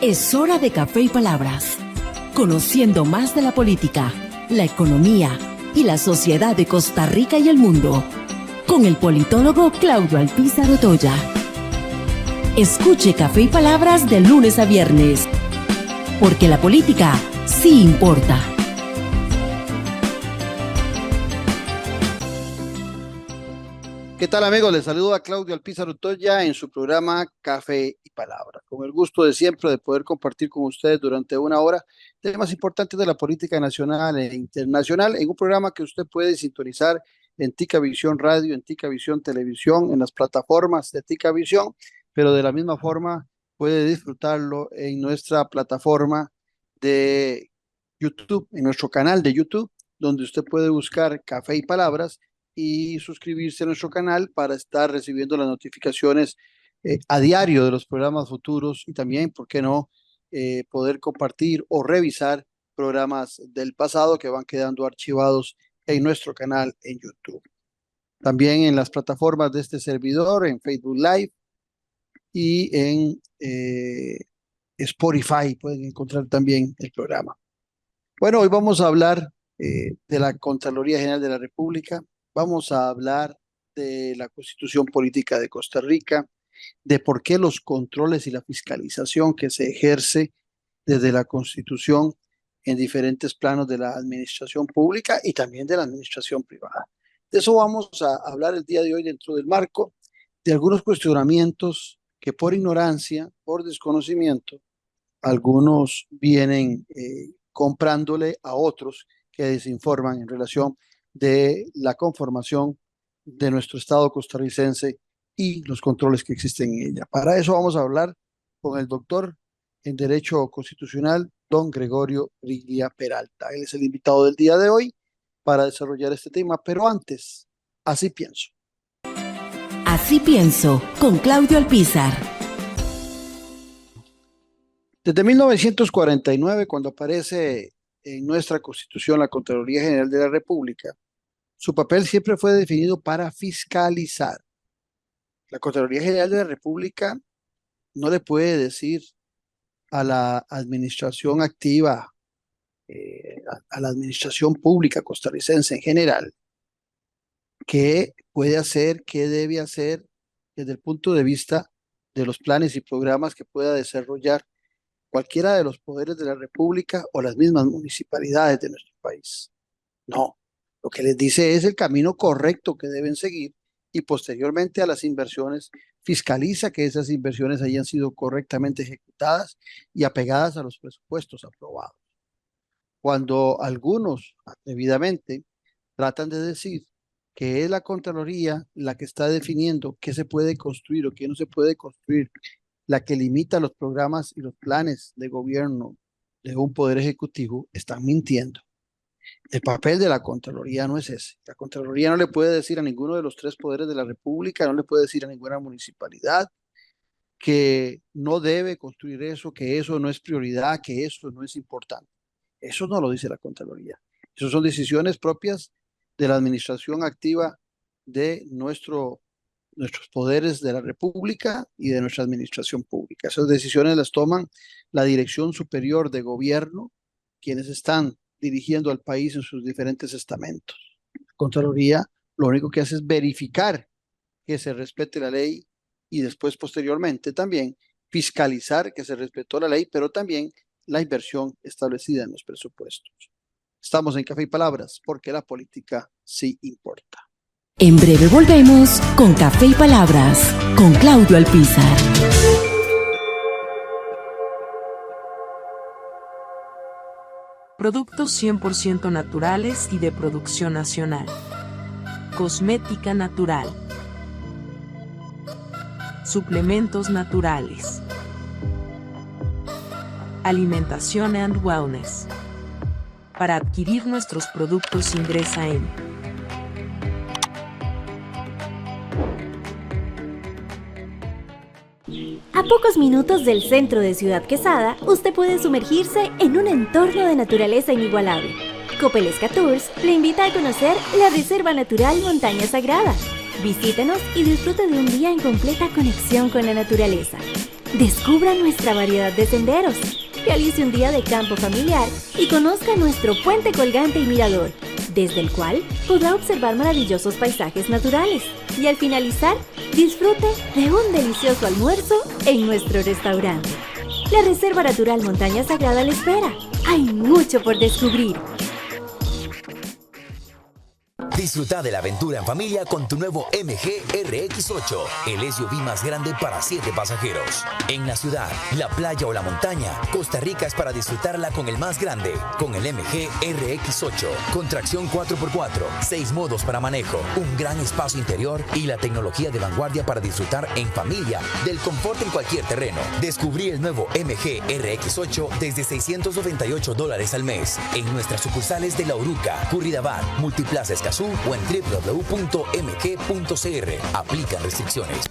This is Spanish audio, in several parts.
Es hora de Café y Palabras, conociendo más de la política, la economía y la sociedad de Costa Rica y el mundo, con el politólogo Claudio Alpizar Otoya. Escuche Café y Palabras de lunes a viernes, porque la política sí importa. ¿Qué tal, amigos? Les saludo a Claudio Alpizar Otoya en su programa Café y Palabras. Con el gusto de siempre de poder compartir con ustedes durante una hora temas importantes de la política nacional e internacional en un programa que usted puede sintonizar en Tica Visión Radio, en Tica Visión Televisión, en las plataformas de Tica Visión, pero de la misma forma puede disfrutarlo en nuestra plataforma de YouTube, en nuestro canal de YouTube, donde usted puede buscar Café y Palabras y suscribirse a nuestro canal para estar recibiendo las notificaciones a diario de los programas futuros y también, ¿por qué no?, poder compartir o revisar programas del pasado que van quedando archivados en nuestro canal en YouTube. También en las plataformas de este servidor, en Facebook Live y en Spotify pueden encontrar también el programa. Bueno, hoy vamos a hablar de la Contraloría General de la República. Vamos a hablar de la Constitución Política de Costa Rica, de por qué los controles y la fiscalización que se ejerce desde la Constitución en diferentes planos de la administración pública y también de la administración privada. De eso vamos a hablar el día de hoy dentro del marco de algunos cuestionamientos que por ignorancia, por desconocimiento, algunos vienen comprándole a otros que desinforman en relación de la conformación de nuestro Estado costarricense y los controles que existen en ella. Para eso vamos a hablar con el doctor en Derecho Constitucional, don Gregorio Briglia Peralta. Él es el invitado del día de hoy para desarrollar este tema, pero antes, así pienso. Así pienso, con Claudio Alpizar. Desde 1949, cuando aparece en nuestra Constitución la Contraloría General de la República, su papel siempre fue definido para fiscalizar. La Contraloría General de la República no le puede decir a la administración activa, a la administración pública costarricense en general, qué puede hacer, qué debe hacer desde el punto de vista de los planes y programas que pueda desarrollar cualquiera de los poderes de la República o las mismas municipalidades de nuestro país. No, lo que les dice es el camino correcto que deben seguir y posteriormente a las inversiones fiscaliza que esas inversiones hayan sido correctamente ejecutadas y apegadas a los presupuestos aprobados. Cuando algunos atrevidamente tratan de decir que es la Contraloría la que está definiendo qué se puede construir o qué no se puede construir, la que limita los programas y los planes de gobierno de un poder ejecutivo, están mintiendo. El papel de la Contraloría no es ese. La Contraloría no le puede decir a ninguno de los tres poderes de la República, no le puede decir a ninguna municipalidad que no debe construir eso, que eso no es prioridad, que eso no es importante. Eso no lo dice la Contraloría. Esas son decisiones propias de la administración activa de nuestros poderes de la República y de nuestra administración pública. Esas decisiones las toman la Dirección Superior de Gobierno, quienes están dirigiendo al país en sus diferentes estamentos. La Contraloría lo único que hace es verificar que se respete la ley y después, posteriormente, también fiscalizar que se respetó la ley, pero también la inversión establecida en los presupuestos. Estamos en Café y Palabras, porque la política sí importa. En breve volvemos con Café y Palabras, con Claudio Alpizar. Productos 100% naturales y de producción nacional. Cosmética natural. Suplementos naturales. Alimentación and Wellness. Para adquirir nuestros productos ingresa en A pocos minutos del centro de Ciudad Quesada, usted puede sumergirse en un entorno de naturaleza inigualable. Copelesca Tours le invita a conocer la Reserva Natural Montaña Sagrada. Visítenos y disfrute de un día en completa conexión con la naturaleza. Descubra nuestra variedad de senderos. Realice un día de campo familiar y conozca nuestro puente colgante y mirador, desde el cual podrá observar maravillosos paisajes naturales. Y al finalizar, disfrute de un delicioso almuerzo en nuestro restaurante. La Reserva Natural Montaña Sagrada le espera. Hay mucho por descubrir. Disfruta de la aventura en familia con tu nuevo MG RX8, el SUV más grande para 7 pasajeros. En la ciudad, la playa o la montaña, Costa Rica es para disfrutarla con el más grande, con el MG RX8, con tracción 4x4, 6 modos para manejo, un gran espacio interior y la tecnología de vanguardia para disfrutar en familia del confort en cualquier terreno. Descubrí el nuevo MG RX8 desde $698 al mes en nuestras sucursales de La Uruca, Curridabat, Multiplaza Escazú o en www.mg.cr. Aplican restricciones.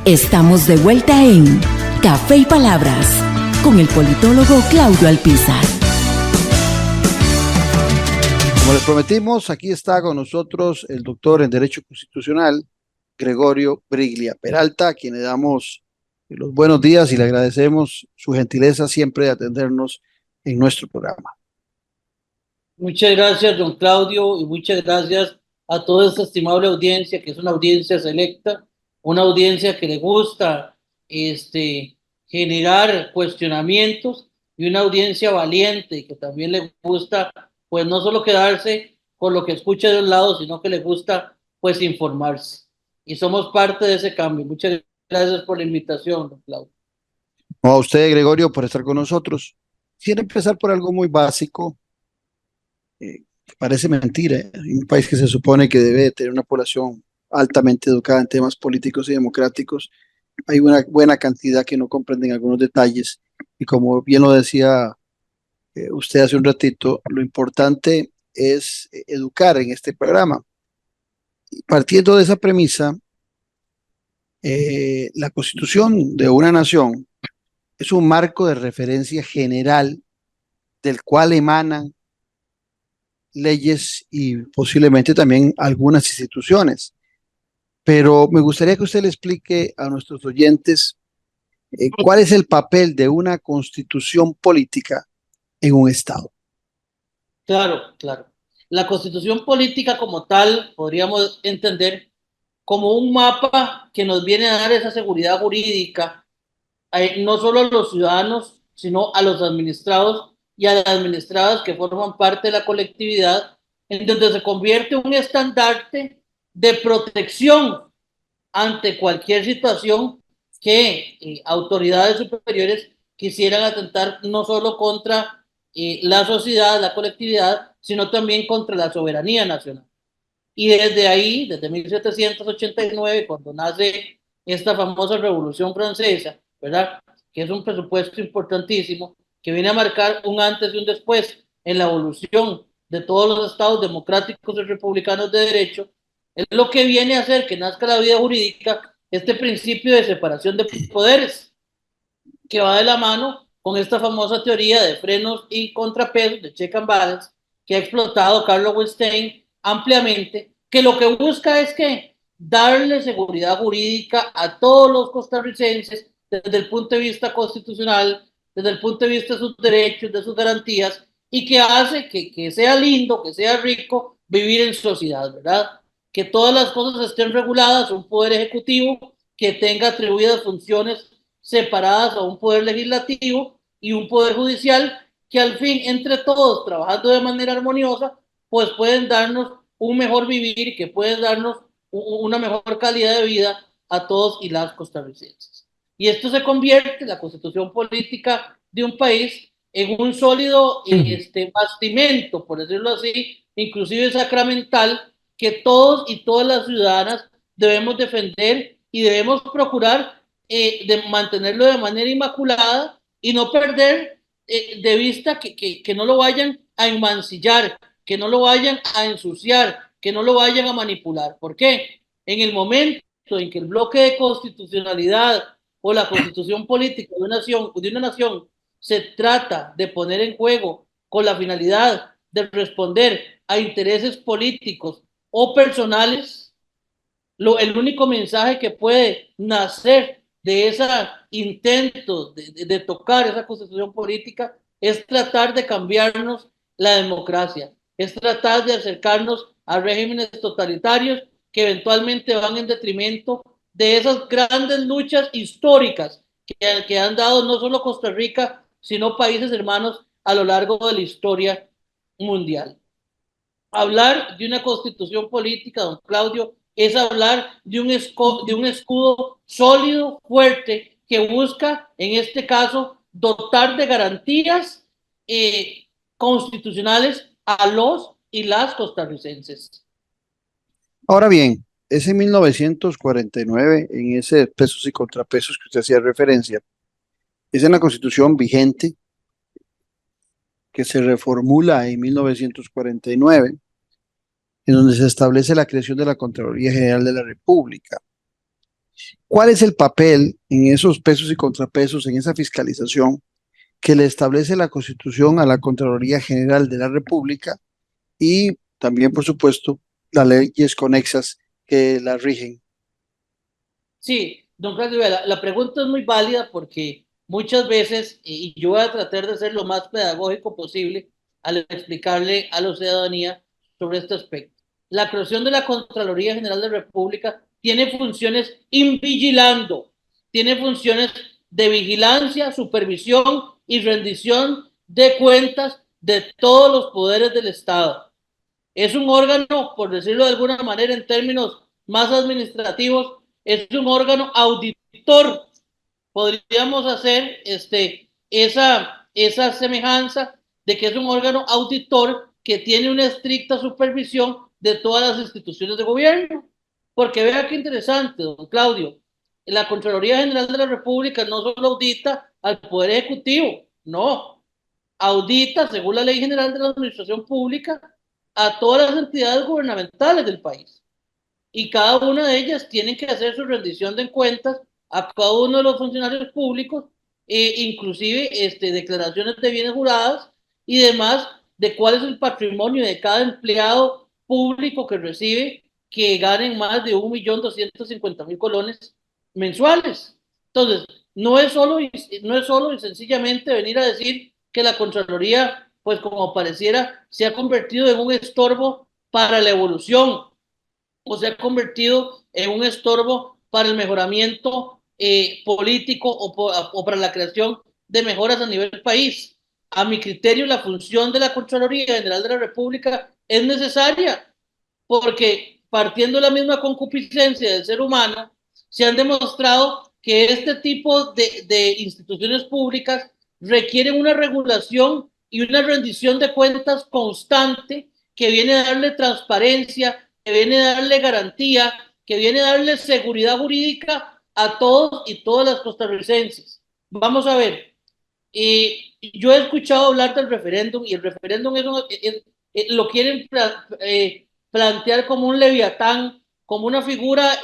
Estamos de vuelta en Café y Palabras con el politólogo Claudio Alpizar. Como les prometimos, aquí está con nosotros el doctor en Derecho Constitucional, Gregorio Briglia Peralta, a quien le damos los buenos días y le agradecemos su gentileza siempre de atendernos en nuestro programa. Muchas gracias, don Claudio, y muchas gracias a toda esta estimable audiencia, que es una audiencia selecta, una audiencia que le gusta generar cuestionamientos, y una audiencia valiente, que también le gusta, pues no solo quedarse con lo que escucha de un lado, sino que le gusta, pues, informarse. Y somos parte de ese cambio. Muchas gracias por la invitación, don Claudio. No, a usted, Gregorio, por estar con nosotros. Quiero empezar por algo muy básico. Parece mentira, ¿eh? En un país que se supone que debe tener una población altamente educada en temas políticos y democráticos, hay una buena cantidad que no comprenden algunos detalles, y como bien lo decía usted hace un ratito, lo importante es educar en este programa. Y partiendo de esa premisa, la Constitución de una nación es un marco de referencia general del cual emanan leyes y posiblemente también algunas instituciones. Pero me gustaría que usted le explique a nuestros oyentes cuál es el papel de una constitución política en un Estado. Claro, claro. La constitución política como tal podríamos entender como un mapa que nos viene a dar esa seguridad jurídica, no solo a los ciudadanos, sino a los administrados y a las administradas que forman parte de la colectividad, en donde se convierte en un estandarte de protección ante cualquier situación que autoridades superiores quisieran atentar no solo contra la sociedad, la colectividad, sino también contra la soberanía nacional. Y desde ahí, desde 1789, cuando nace esta famosa Revolución Francesa, ¿verdad?, que es un presupuesto importantísimo, que viene a marcar un antes y un después en la evolución de todos los estados democráticos y republicanos de derecho, es lo que viene a hacer que nazca la vida jurídica este principio de separación de poderes, que va de la mano con esta famosa teoría de frenos y contrapesos, de check and balance, que ha explotado Carlos Wettstein ampliamente, que lo que busca es que darle seguridad jurídica a todos los costarricenses desde el punto de vista constitucional, desde el punto de vista de sus derechos, de sus garantías, y que hace que sea lindo, que sea rico vivir en sociedad, ¿verdad? Que todas las cosas estén reguladas, un poder ejecutivo que tenga atribuidas funciones separadas a un poder legislativo y un poder judicial que al fin, entre todos, trabajando de manera armoniosa, pues pueden darnos un mejor vivir, que pueden darnos una mejor calidad de vida a todos y las costarricenses. Y esto se convierte, la constitución política de un país, en un sólido bastimento, por decirlo así, inclusive sacramental, que todos y todas las ciudadanas debemos defender y debemos procurar de mantenerlo de manera inmaculada y no perder de vista que no lo vayan a enmancillar, que no lo vayan a ensuciar, que no lo vayan a manipular. ¿Por qué? En el momento en que el bloque de constitucionalidad o la constitución política de una nación se trata de poner en juego con la finalidad de responder a intereses políticos o personales, el único mensaje que puede nacer de ese intento de tocar esa constitución política es tratar de cambiarnos la democracia, es tratar de acercarnos a regímenes totalitarios que eventualmente van en detrimento de esas grandes luchas históricas que han dado no solo Costa Rica, sino países hermanos a lo largo de la historia mundial. Hablar de una constitución política, don Claudio, es hablar de un escudo sólido, fuerte, que busca, en este caso, dotar de garantías constitucionales a los y las costarricenses. Ahora bien, es en 1949, en ese pesos y contrapesos que usted hacía referencia, es en la Constitución vigente que se reformula en 1949, en donde se establece la creación de la Contraloría General de la República. ¿Cuál es el papel en esos pesos y contrapesos, en esa fiscalización que le establece la Constitución a la Contraloría General de la República y también, por supuesto, las leyes conexas que la rigen? Sí, don Claudio, la pregunta es muy válida porque muchas veces, y yo voy a tratar de ser lo más pedagógico posible al explicarle a la ciudadanía sobre este aspecto. La creación de la Contraloría General de la República tiene funciones invigilando, tiene funciones de vigilancia, supervisión y rendición de cuentas de todos los poderes del Estado. Es un órgano, por decirlo de alguna manera en términos más administrativos, es un órgano auditor. Podríamos hacer esa semejanza de que es un órgano auditor que tiene una estricta supervisión de todas las instituciones de gobierno. Porque vea qué interesante, don Claudio, la Contraloría General de la República no solo audita al Poder Ejecutivo, no, audita, según la Ley General de la Administración Pública, a todas las entidades gubernamentales del país. Y cada una de ellas tiene que hacer su rendición de cuentas a cada uno de los funcionarios públicos, inclusive declaraciones de bienes juradas y demás de cuál es el patrimonio de cada empleado público que recibe, que ganen más de 1.250.000 colones mensuales. Entonces, no es solo y sencillamente venir a decir que la Contraloría, pues como pareciera, se ha convertido en un estorbo para la evolución o se ha convertido en un estorbo para el mejoramiento político o para la creación de mejoras a nivel país. A mi criterio, la función de la Contraloría General de la República es necesaria porque partiendo de la misma concupiscencia del ser humano, se han demostrado que este tipo de instituciones públicas requieren una regulación y una rendición de cuentas constante que viene a darle transparencia, que viene a darle garantía, que viene a darle seguridad jurídica a todos y todas las costarricenses. Vamos a ver, yo he escuchado hablar del referéndum y el referéndum lo quieren plantear como un leviatán, como una figura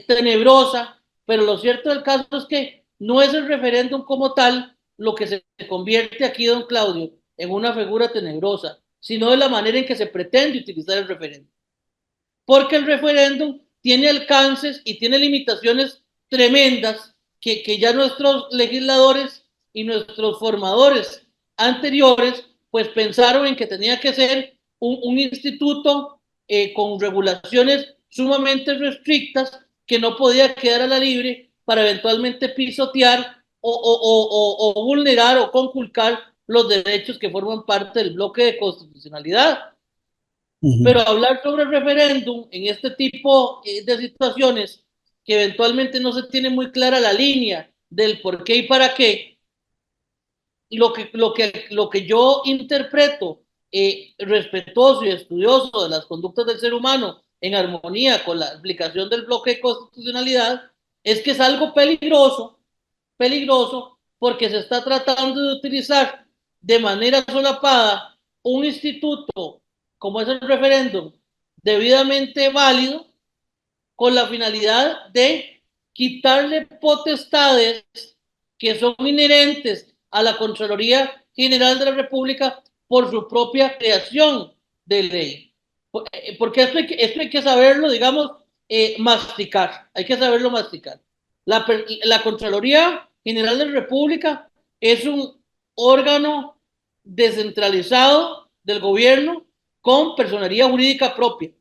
tenebrosa, pero lo cierto del caso es que no es el referéndum como tal lo que se convierte aquí, don Claudio, en una figura tenebrosa, sino de la manera en que se pretende utilizar el referéndum. Porque el referéndum tiene alcances y tiene limitaciones tremendas que ya nuestros legisladores y nuestros formadores anteriores pues pensaron en que tenía que ser un instituto con regulaciones sumamente restrictas que no podía quedar a la libre para eventualmente pisotear o vulnerar o conculcar los derechos que forman parte del bloque de constitucionalidad. Pero hablar sobre el referéndum en este tipo de situaciones que eventualmente no se tiene muy clara la línea del por qué y para qué, lo que yo interpreto respetuoso y estudioso de las conductas del ser humano en armonía con la aplicación del bloque de constitucionalidad es que es algo peligroso porque se está tratando de utilizar de manera solapada un instituto como es el referéndum debidamente válido con la finalidad de quitarle potestades que son inherentes a la Contraloría General de la República por su propia creación de ley. Porque esto hay que saberlo, digamos, masticar, hay que saberlo masticar. La Contraloría General de la República es un órgano descentralizado del gobierno con personería jurídica propia.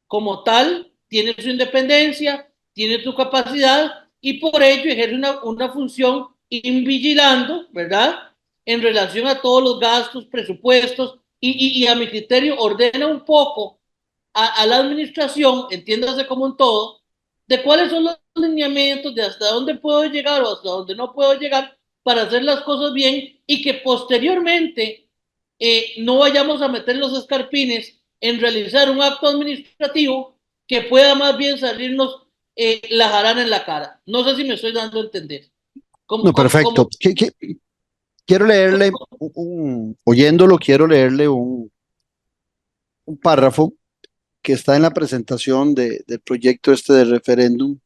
Como tal, tiene su independencia, tiene su capacidad y por ello ejerce una función invigilando, ¿verdad? En relación a todos los gastos, presupuestos y a mi criterio ordena un poco a la administración, entiéndase como un todo, de cuáles son los lineamientos, de hasta dónde puedo llegar o hasta dónde no puedo llegar para hacer las cosas bien y que posteriormente no vayamos a meter los escarpines en realizar un acto administrativo que pueda más bien salirnos la jarana en la cara. No sé si me estoy dando a entender. No, perfecto. Quiero leerle, oyéndolo, quiero leerle un párrafo que está en la presentación del proyecto este de referéndum,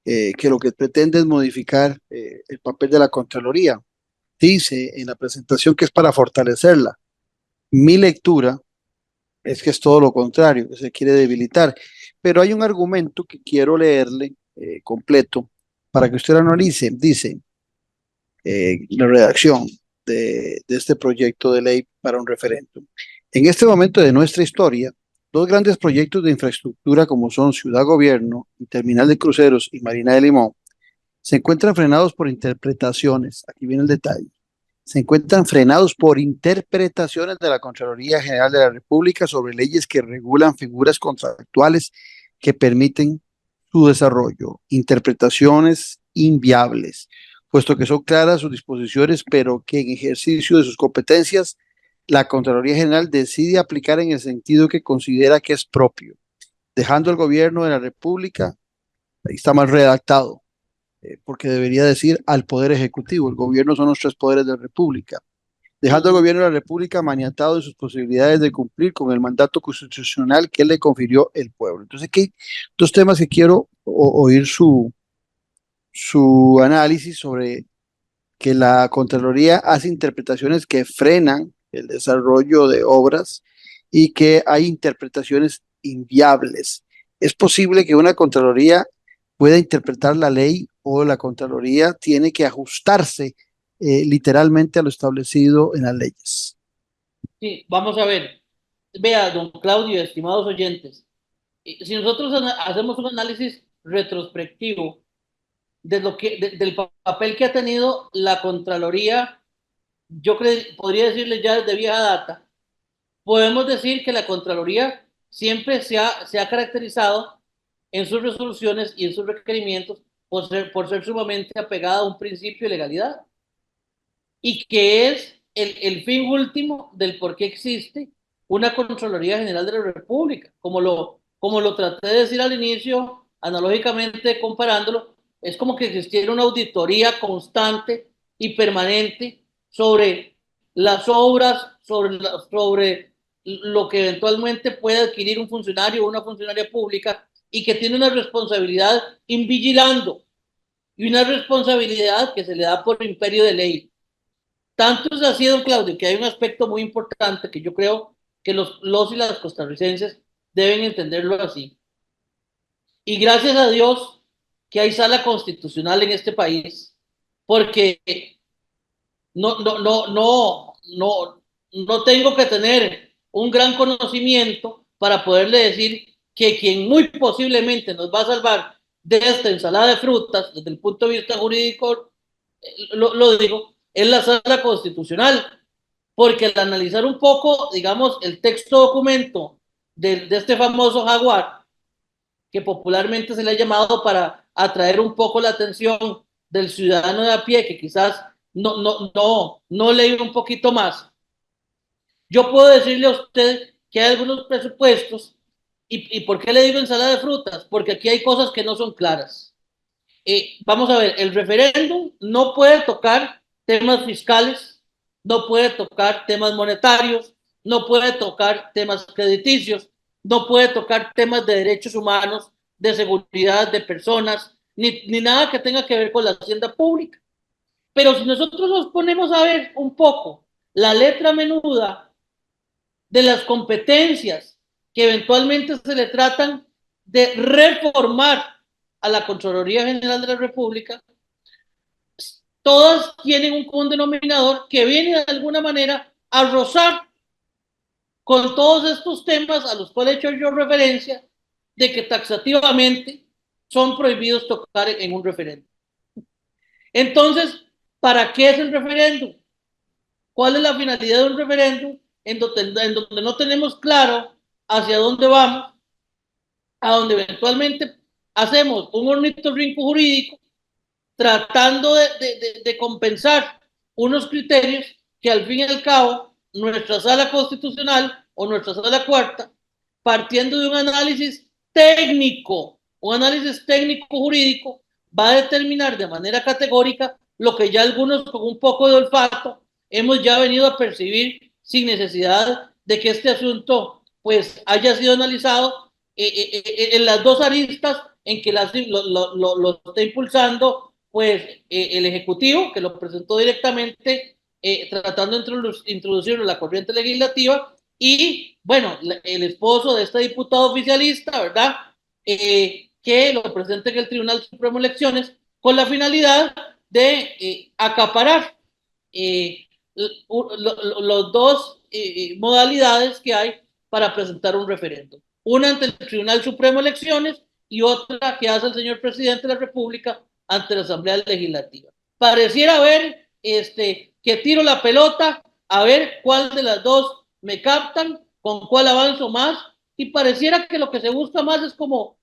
que lo que pretende es modificar el papel de la Contraloría. Dice en la presentación que es para fortalecerla. Mi lectura es que es todo lo contrario, que se quiere debilitar. Pero hay un argumento que quiero leerle completo para que usted lo analice. Dice la redacción de este proyecto de ley para un referéndum. En este momento de nuestra historia, dos grandes proyectos de infraestructura como son Ciudad Gobierno y Terminal de Cruceros y Marina de Limón se encuentran frenados por interpretaciones. Aquí viene el detalle. Se encuentran frenados por interpretaciones de la Contraloría General de la República sobre leyes que regulan figuras contractuales que permiten su desarrollo. Interpretaciones inviables, puesto que son claras sus disposiciones, pero que en ejercicio de sus competencias la Contraloría General decide aplicar en el sentido que considera que es propio, dejando al gobierno de la República, ahí está mal redactado, porque debería decir al Poder Ejecutivo. El gobierno son los tres poderes de la República, dejando al gobierno de la República maniatado de sus posibilidades de cumplir con el mandato constitucional que le confirió el pueblo. Entonces, aquí hay dos temas que quiero oír su análisis sobre que la Contraloría hace interpretaciones que frenan el desarrollo de obras y que hay interpretaciones inviables. ¿Es posible que una Contraloría pueda interpretar la ley o la Contraloría tiene que ajustarse literalmente a lo establecido en las leyes? Sí, vamos a ver. Vea, don Claudio, estimados oyentes, si nosotros hacemos un análisis retrospectivo del papel que ha tenido la Contraloría, yo podría decirle ya desde vieja data, podemos decir que la Contraloría siempre se ha caracterizado en sus resoluciones y en sus requerimientos por ser sumamente apegada a un principio de legalidad y que es el fin último del por qué existe una Contraloría General de la República. Como lo traté de decir al inicio, analógicamente comparándolo, es como que existiera una auditoría constante y permanente sobre las obras, sobre lo que eventualmente puede adquirir un funcionario o una funcionaria pública y que tiene una responsabilidad invigilando y una responsabilidad que se le da por imperio de ley. Tanto es así, don Claudio, que hay un aspecto muy importante que yo creo que los y las costarricenses deben entenderlo así. Y gracias a Dios que hay sala constitucional en este país, porque no tengo que tener un gran conocimiento para poderle decir que quien muy posiblemente nos va a salvar de esta ensalada de frutas, desde el punto de vista jurídico, lo digo, es la sala constitucional, porque al analizar un poco, digamos, el texto documento de este famoso jaguar, que popularmente se le ha llamado para atraer un poco la atención del ciudadano de a pie, que quizás no leí un poquito más. Yo puedo decirle a usted que hay algunos presupuestos, y ¿por qué le digo ensalada de frutas? Porque aquí hay cosas que no son claras. Vamos a ver, el referéndum no puede tocar temas fiscales, no puede tocar temas monetarios, no puede tocar temas crediticios, no puede tocar temas de derechos humanos, de seguridad de personas, ni nada que tenga que ver con la hacienda pública. Pero si nosotros nos ponemos a ver un poco la letra menuda de las competencias que eventualmente se le tratan de reformar a la Contraloría General de la República, todas tienen un común denominador que viene de alguna manera a rozar con todos estos temas a los cuales he hecho yo referencia, de que taxativamente son prohibidos tocar en un referéndum. Entonces, ¿para qué es el referéndum? ¿Cuál es la finalidad de un referéndum en donde no tenemos claro hacia dónde vamos, a donde eventualmente hacemos un ornitorrinco jurídico tratando de compensar unos criterios que al fin y al cabo nuestra sala constitucional o nuestra sala cuarta, partiendo de un análisis técnico jurídico, va a determinar de manera categórica lo que ya algunos con un poco de olfato hemos ya venido a percibir sin necesidad de que este asunto pues haya sido analizado en las dos aristas en que lo está impulsando pues el Ejecutivo, que lo presentó directamente tratando de introducirlo en la corriente legislativa, y bueno, el esposo de este diputado oficialista, ¿verdad? Que lo presente en el Tribunal Supremo de Elecciones con la finalidad de acaparar los dos modalidades que hay para presentar un referéndum. Una ante el Tribunal Supremo de Elecciones y otra que hace el señor presidente de la República ante la Asamblea Legislativa. Pareciera ver que tiro la pelota a ver cuál de las dos me captan, con cuál avanzo más, y pareciera que lo que se busca más es como,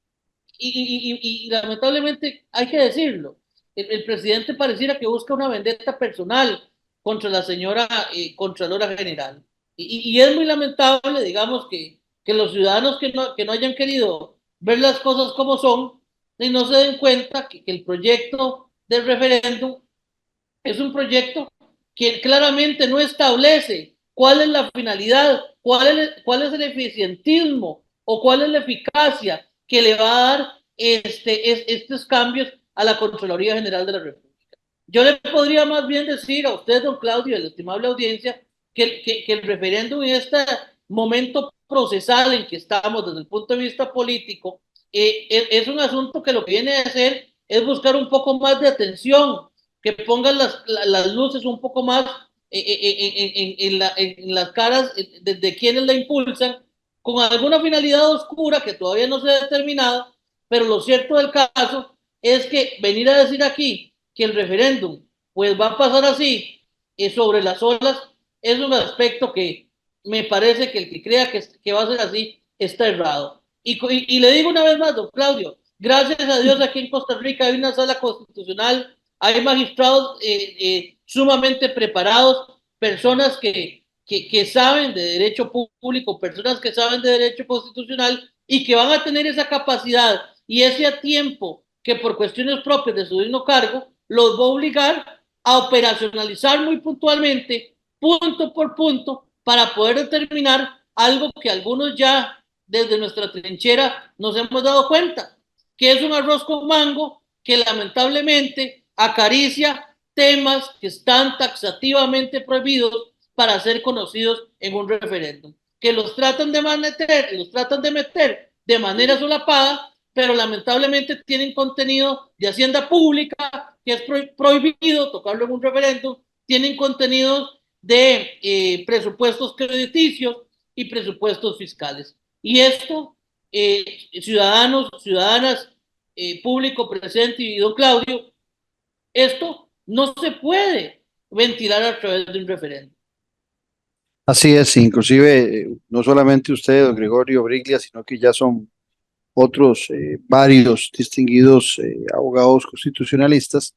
y lamentablemente hay que decirlo, el presidente pareciera que busca una vendetta personal contra la señora Contralora General. Y es muy lamentable, digamos, que los ciudadanos que no hayan querido ver las cosas como son y no se den cuenta que el proyecto del referéndum es un proyecto que claramente no establece cuál es la finalidad, cuál es el eficientismo o cuál es la eficacia que le va a dar estos cambios a la Contraloría General de la República. Yo le podría más bien decir a usted, don Claudio, y a la estimable audiencia, que el referéndum en este momento procesal en que estamos desde el punto de vista político es un asunto que lo que viene a hacer es buscar un poco más de atención, que pongan las luces un poco más en las caras de quienes la impulsan, con alguna finalidad oscura que todavía no se ha determinado, pero lo cierto del caso es que venir a decir aquí que el referéndum pues va a pasar así sobre las olas es un aspecto que me parece que el que crea que va a ser así está errado. Y le digo una vez más, don Claudio, gracias a Dios aquí en Costa Rica hay una sala constitucional, hay magistrados sumamente preparados, personas que saben de derecho público, personas que saben de derecho constitucional y que van a tener esa capacidad y ese tiempo que por cuestiones propias de su digno cargo los va a obligar a operacionalizar muy puntualmente, punto por punto, para poder determinar algo que algunos ya desde nuestra trinchera nos hemos dado cuenta, que es un arroz con mango que lamentablemente acaricia temas que están taxativamente prohibidos para ser conocidos en un referéndum, que los tratan de meter de manera solapada, pero lamentablemente tienen contenido de hacienda pública, que es prohibido tocarlo en un referéndum, tienen contenidos de presupuestos crediticios y presupuestos fiscales. Y esto, ciudadanas, público presente y don Claudio, esto no se puede ventilar a través de un referéndum. Así es, inclusive no solamente usted, don Gregorio Briglia, sino que ya son otros varios distinguidos abogados constitucionalistas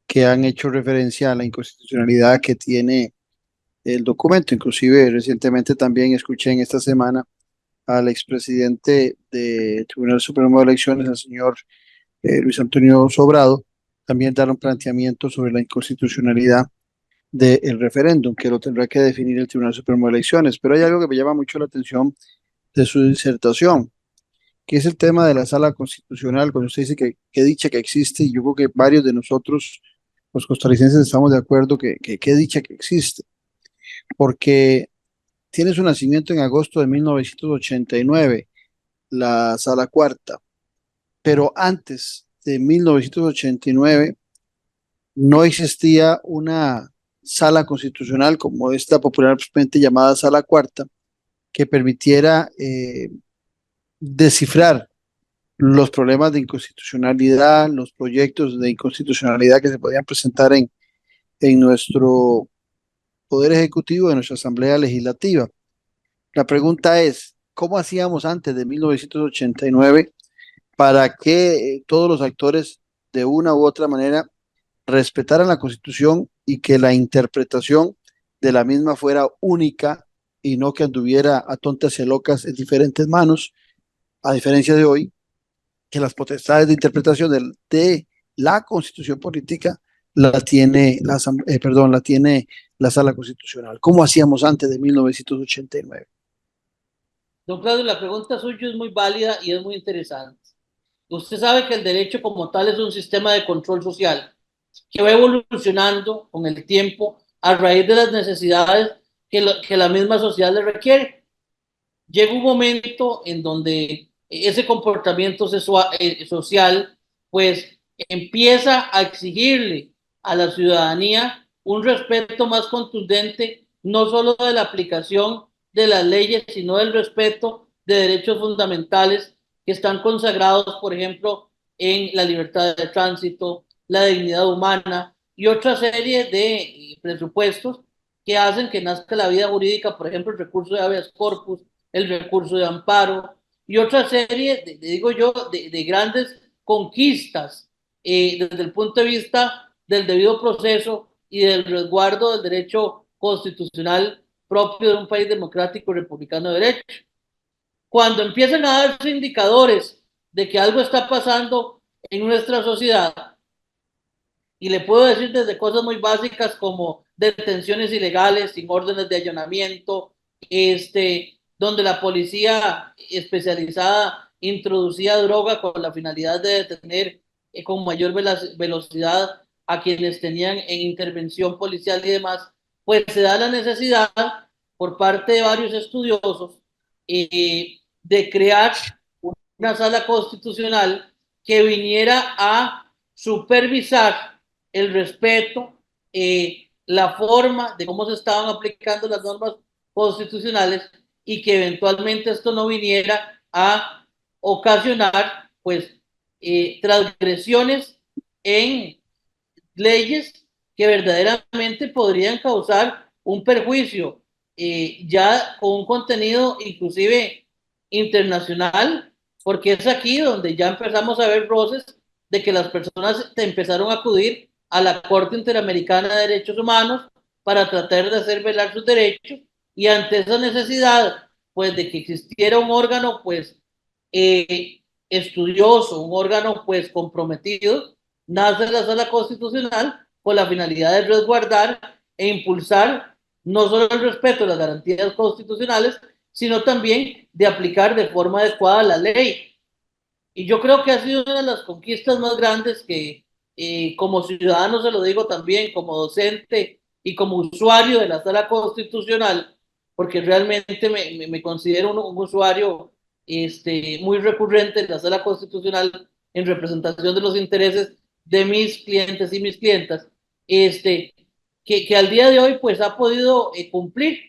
que han hecho referencia a la inconstitucionalidad que tiene el documento. Inclusive recientemente también escuché en esta semana al expresidente del Tribunal Supremo de Elecciones, al señor Luis Antonio Sobrado, también dar un planteamiento sobre la inconstitucionalidad del referéndum, que lo tendrá que definir el Tribunal Supremo de Elecciones. Pero hay algo que me llama mucho la atención de su disertación, que es el tema de la sala constitucional, cuando usted dice que dicha que existe, y yo creo que varios de nosotros, los costarricenses, estamos de acuerdo que dicha que existe, porque tiene su nacimiento en agosto de 1989, la sala cuarta, pero antes de 1989 no existía una sala constitucional como esta popularmente llamada Sala Cuarta que permitiera descifrar los problemas de inconstitucionalidad, los proyectos de inconstitucionalidad que se podían presentar en nuestro Poder Ejecutivo, en nuestra Asamblea Legislativa. La pregunta es, ¿cómo hacíamos antes de 1989 para que todos los actores de una u otra manera respetaran la Constitución y que la interpretación de la misma fuera única y no que anduviera a tontas y locas en diferentes manos, a diferencia de hoy, que las potestades de interpretación de la Constitución política la tiene la tiene la Sala Constitucional? ¿Cómo hacíamos antes de 1989? Don Claudio, la pregunta suya es muy válida y es muy interesante. Usted sabe que el derecho como tal es un sistema de control social que va evolucionando con el tiempo a raíz de las necesidades que la misma sociedad le requiere. Llega un momento en donde ese comportamiento social pues empieza a exigirle a la ciudadanía un respeto más contundente, no solo de la aplicación de las leyes, sino del respeto de derechos fundamentales que están consagrados, por ejemplo, en la libertad de tránsito, la dignidad humana y otra serie de presupuestos que hacen que nazca la vida jurídica, por ejemplo, el recurso de habeas corpus, el recurso de amparo y otra serie, digo yo, de grandes conquistas desde el punto de vista del debido proceso y del resguardo del derecho constitucional propio de un país democrático y republicano de derecho. Cuando empiezan a darse indicadores de que algo está pasando en nuestra sociedad, y le puedo decir desde cosas muy básicas como detenciones ilegales sin órdenes de allanamiento, donde la policía especializada introducía droga con la finalidad de detener con mayor velocidad a quienes tenían en intervención policial y demás, pues se da la necesidad por parte de varios estudiosos de crear una sala constitucional que viniera a supervisar el respeto, la forma de cómo se estaban aplicando las normas constitucionales y que eventualmente esto no viniera a ocasionar pues transgresiones en leyes que verdaderamente podrían causar un perjuicio ya con un contenido inclusive internacional, porque es aquí donde ya empezamos a ver roces de que las personas empezaron a acudir a la Corte Interamericana de Derechos Humanos para tratar de hacer velar sus derechos, y ante esa necesidad pues de que existiera un órgano pues estudioso, un órgano pues comprometido, nace la Sala Constitucional con la finalidad de resguardar e impulsar no solo el respeto a las garantías constitucionales, sino también de aplicar de forma adecuada la ley. Y yo creo que ha sido una de las conquistas más grandes que como ciudadano, se lo digo también, como docente y como usuario de la Sala Constitucional, porque realmente me considero un usuario muy recurrente de la Sala Constitucional en representación de los intereses de mis clientes y mis clientas, que al día de hoy pues ha podido cumplir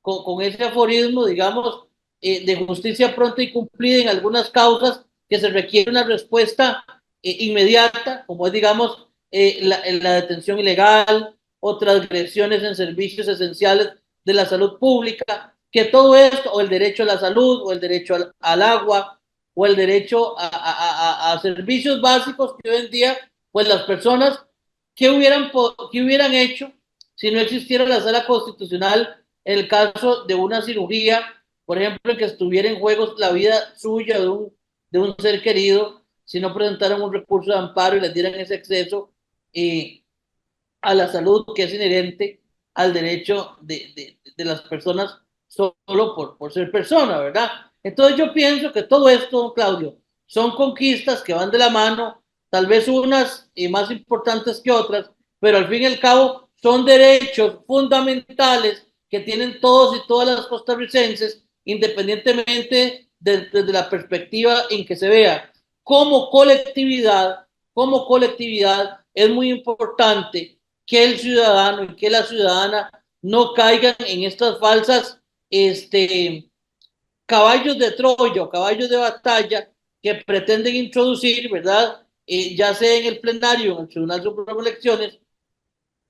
con ese aforismo, digamos, de justicia pronta y cumplida en algunas causas que se requiere una respuesta inmediata, como es, digamos, la detención ilegal o transgresiones en servicios esenciales de la salud pública, que todo esto, o el derecho a la salud, o el derecho al agua, o el derecho a servicios básicos que hoy en día, pues las personas, ¿qué hubieran hecho si no existiera la Sala Constitucional en el caso de una cirugía, por ejemplo, en que estuviera en juego la vida suya de un ser querido, si no presentaran un recurso de amparo y les dieran ese acceso a la salud que es inherente al derecho de las personas solo por ser persona, ¿verdad? Entonces yo pienso que todo esto, Claudio, son conquistas que van de la mano, tal vez unas más importantes que otras, pero al fin y al cabo son derechos fundamentales que tienen todos y todas las costarricenses, independientemente desde la perspectiva en que se vea. como colectividad, es muy importante que el ciudadano y que la ciudadana no caigan en estas falsas caballos de Troya o caballos de batalla que pretenden introducir, ¿verdad? Ya sea en el plenario o en el Tribunal Supremo de Elecciones,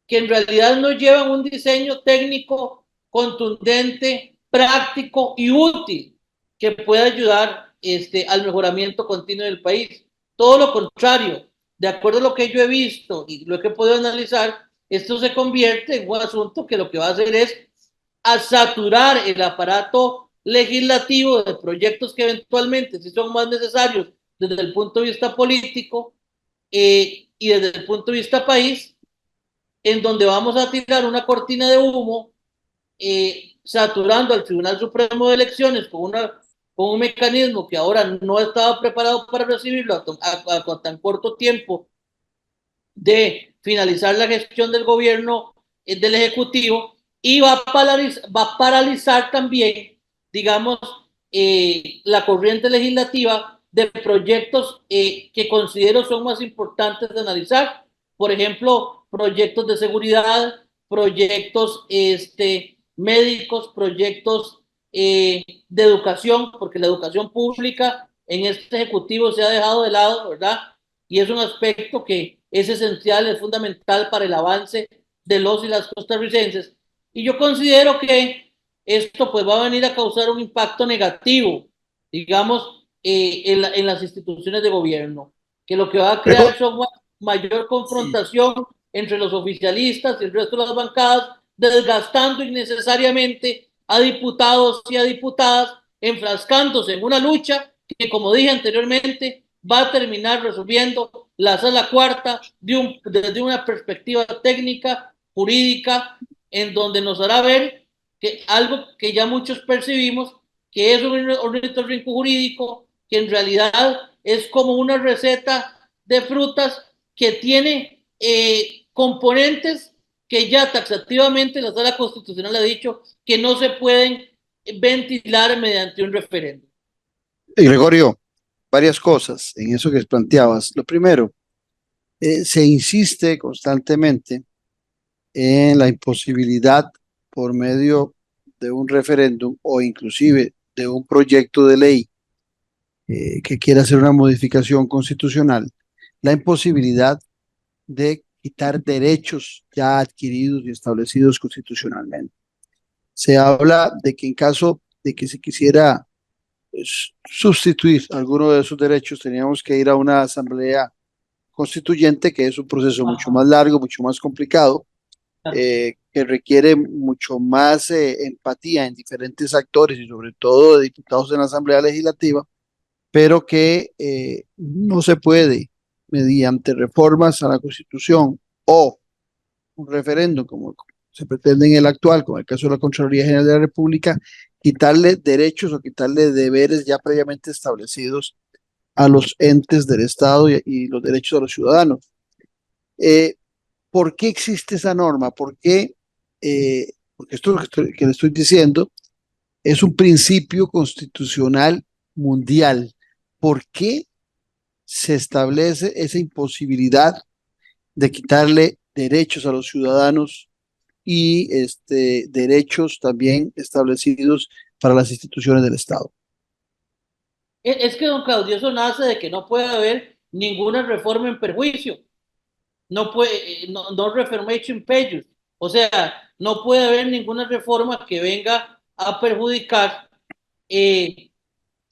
que en realidad no llevan un diseño técnico contundente, práctico y útil que pueda ayudar al mejoramiento continuo del país. Todo lo contrario, de acuerdo a lo que yo he visto y lo que he podido analizar, esto se convierte en un asunto que lo que va a hacer es a saturar el aparato legislativo de proyectos que eventualmente sí son más necesarios desde el punto de vista político y desde el punto de vista país, en donde vamos a tirar una cortina de humo, saturando al Tribunal Supremo de Elecciones con un mecanismo que ahora no estaba preparado para recibirlo a tan corto tiempo de finalizar la gestión del gobierno del Ejecutivo, y va a paralizar también, digamos, la corriente legislativa de proyectos que considero son más importantes de analizar. Por ejemplo, proyectos de seguridad, proyectos médicos, proyectos de educación, porque la educación pública en este Ejecutivo se ha dejado de lado, ¿verdad? Y es un aspecto que es esencial, es fundamental para el avance de los y las costarricenses. Y yo considero que esto pues va a venir a causar un impacto negativo, digamos, en las instituciones de gobierno, que lo que va a crear son mayor confrontación entre los oficialistas y el resto de las bancadas, desgastando innecesariamente a diputados y a diputadas, enfrascándose en una lucha que, como dije anteriormente, va a terminar resolviendo la sala cuarta desde una perspectiva técnica, jurídica, en donde nos hará ver que algo que ya muchos percibimos, que es un ornitorrinco jurídico, que en realidad es como una receta de frutas que tiene componentes que ya taxativamente la Sala Constitucional ha dicho que no se pueden ventilar mediante un referéndum. Gregorio, varias cosas en eso que planteabas. Lo primero, se insiste constantemente en la imposibilidad por medio de un referéndum o inclusive de un proyecto de ley que quiera hacer una modificación constitucional, la imposibilidad de quitar derechos ya adquiridos y establecidos constitucionalmente. Se habla de que en caso de que se quisiera sustituir alguno de esos derechos, teníamos que ir a una asamblea constituyente, que es un proceso mucho más largo, mucho más complicado, que requiere mucho más empatía en diferentes actores y sobre todo de diputados en la Asamblea Legislativa, pero que no se puede, mediante reformas a la Constitución o un referéndum, como se pretende en el actual, como el caso de la Contraloría General de la República, quitarle derechos o quitarle deberes ya previamente establecidos a los entes del Estado y los derechos de los ciudadanos. ¿Por qué existe esa norma? ¿Por qué? Porque esto que le estoy diciendo es un principio constitucional mundial. ¿Por qué se establece esa imposibilidad de quitarle derechos a los ciudadanos y derechos también establecidos para las instituciones del Estado? Es que, don Claudio, eso nace de que no puede haber ninguna reforma en perjuicio. No reformation payers. O sea, no puede haber ninguna reforma que venga a perjudicar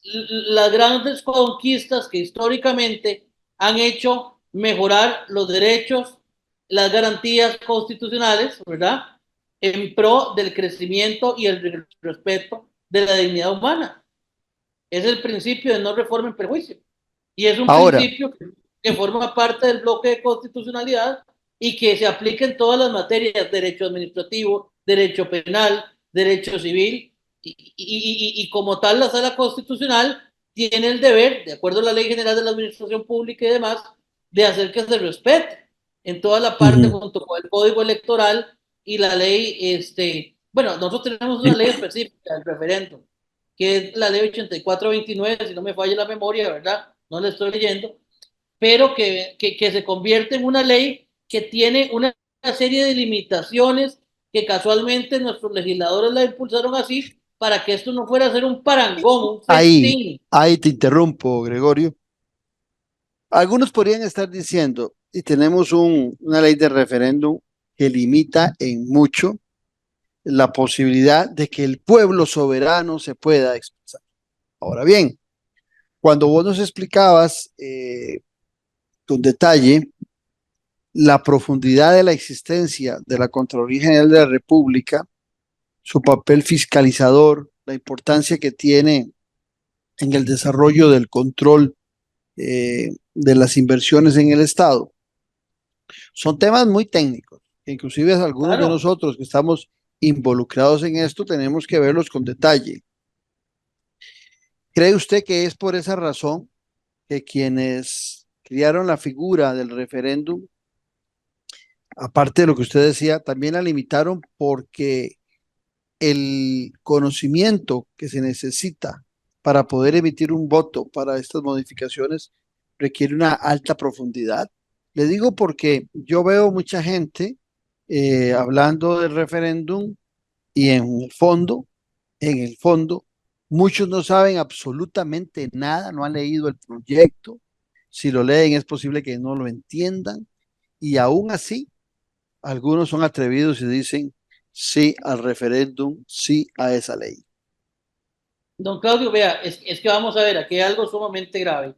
las grandes conquistas que históricamente han hecho mejorar los derechos, las garantías constitucionales, ¿verdad? En pro del crecimiento y el respeto de la dignidad humana. Es el principio de no reforma en perjuicio. Y es un principio que forma parte del bloque de constitucionalidad y que se aplica en todas las materias: derecho administrativo, derecho penal, derecho civil, y como tal la Sala Constitucional tiene el deber, de acuerdo a la Ley General de la Administración Pública y demás, de hacer que se respete en toda la parte, junto con el Código Electoral y la ley, bueno, nosotros tenemos una ley específica del referéndum, que es la ley 8429, si no me falla la memoria, ¿verdad? no le estoy leyendo, pero que se convierte en una ley que tiene una serie de limitaciones que casualmente nuestros legisladores la impulsaron así para que esto no fuera a ser un parangón, un festín. Ahí te interrumpo, Gregorio. Algunos podrían estar diciendo, y tenemos una ley de referéndum que limita en mucho la posibilidad de que el pueblo soberano se pueda expresar. Ahora bien, cuando vos nos explicabas con detalle la profundidad de la existencia de la Contraloría General de la República, su papel fiscalizador, la importancia que tiene en el desarrollo del control de las inversiones en el Estado, son temas muy técnicos, que inclusive algunos de Claro. nosotros que estamos involucrados en esto tenemos que verlos con detalle. ¿Cree usted que es por esa razón que quienes crearon la figura del referéndum, aparte de lo que usted decía, también la limitaron porque el conocimiento que se necesita para poder emitir un voto para estas modificaciones requiere una alta profundidad? Le digo porque yo veo mucha gente hablando del referéndum y en el fondo, muchos no saben absolutamente nada, no han leído el proyecto. Si lo leen es posible que no lo entiendan y aún así algunos son atrevidos y dicen sí al referéndum, sí a esa ley. Don Claudio, vea, es que vamos a ver, aquí hay algo sumamente grave.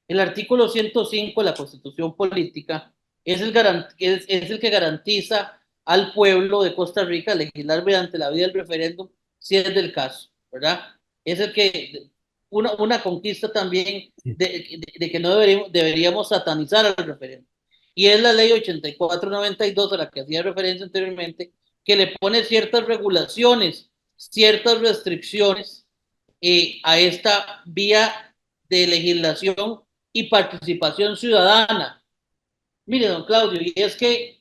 El artículo 105 de la Constitución Política es el que garantiza al pueblo de Costa Rica legislar mediante la vía del referéndum si es del caso, ¿verdad? Es el que, una conquista también de que no deberíamos satanizar al referéndum. Y es la ley 8492 a la que hacía referencia anteriormente, que le pone ciertas regulaciones, ciertas restricciones a esta vía de legislación y participación ciudadana. Mire, don Claudio, y es que,